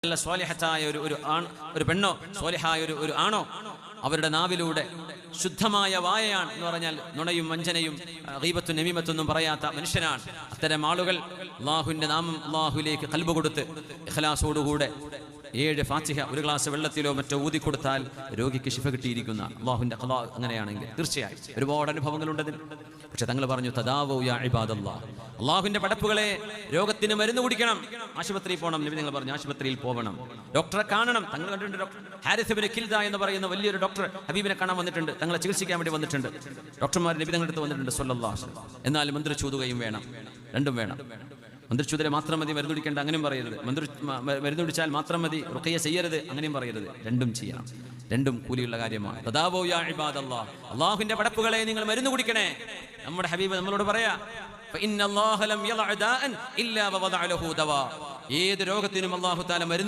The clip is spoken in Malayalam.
നല്ല സ്വാലിഹത്തായ ഒരു പെണ്ണോ സ്വാലിഹായ ഒരു ആണോ അവരുടെ നാവിലൂടെ ശുദ്ധമായ വായയാണ് എന്ന് പറഞ്ഞാൽ നുണയും വഞ്ചനയും ഗീബത്തും നമീമത്തൊന്നും പറയാത്ത മനുഷ്യനാണ്. അത്തരം ആളുകൾ അള്ളാഹുവിന്റെ നാമം അള്ളാഹുവിലേക്ക് ഖൽബ് കൊടുത്ത് ഇഖ്ലാസോടുകൂടെ 7 ഫാത്തിഹ ഒരു ഗ്ലാസ് വെള്ളത്തിലോ മറ്റോ ഊതിക്കൊടുത്താൽ രോഗിക്ക് ശിഫ കിട്ടിയിരിക്കുന്ന അള്ളാഹുവിന്റെ ഖലാ അങ്ങനെയാണെങ്കിൽ തീർച്ചയായും ഒരുപാട് അനുഭവങ്ങളുണ്ടതിൽ. പക്ഷെ തങ്ങൾ പറഞ്ഞു തദാവൂ യാ ഇബാദല്ലാഹ്, അള്ളാഹുവിന്റെ പടപ്പുകളെ രോഗത്തിന് മരുന്ന് കുടിക്കണം, ആശുപത്രിയിൽ പോകണം. നബി തങ്ങൾ പറഞ്ഞു ആശുപത്രിയിൽ പോകണം, ഡോക്ടറെ കാണണം. തങ്ങൾ കണ്ടിട്ടുണ്ട് ഡോക്ടർ ഹാരിസ് ഇബ്നു കിൽദ എന്ന് പറയുന്ന വലിയൊരു ഡോക്ടർ ഹബീബിനെ കാണാൻ വന്നിട്ടുണ്ട്, തങ്ങളെ ചികിത്സിക്കാൻ വേണ്ടി വന്നിട്ടുണ്ട്. ഡോക്ടർമാർ നബി തങ്ങളുടെ അടുത്ത് വന്നിട്ടുണ്ട് സ്വല്ലല്ലാഹു അലൈഹി വസല്ലം. എന്നാൽ മന്ത്രിച്ചൂതുകയും വേണം, രണ്ടും വേണം. മന്ത്രിച്ചൂതിരെ മാത്രം മതി മരുന്ന് കുടിക്കേണ്ട, അങ്ങനെയും പറയരുത്. മരുന്ന് കുടിച്ചാൽ മാത്രം മതി റുഖിയ ചെയ്യരുത്, അങ്ങനെയും പറയരുത്. രണ്ടും ചെയ്യണം, രണ്ടും കൂലിയുള്ള കാര്യമാണ്. തദാവൂ യാ ഇബാദല്ലാഹ്, അള്ളാഹുവിന്റെ പടപ്പുകളെ നിങ്ങൾ മരുന്ന് കുടിക്കണേ. നമ്മുടെ ഹബീബ് നമ്മളോട് പറയാ ഏത് രോഗത്തിനും അല്ലാഹു തആല മരുന്ന്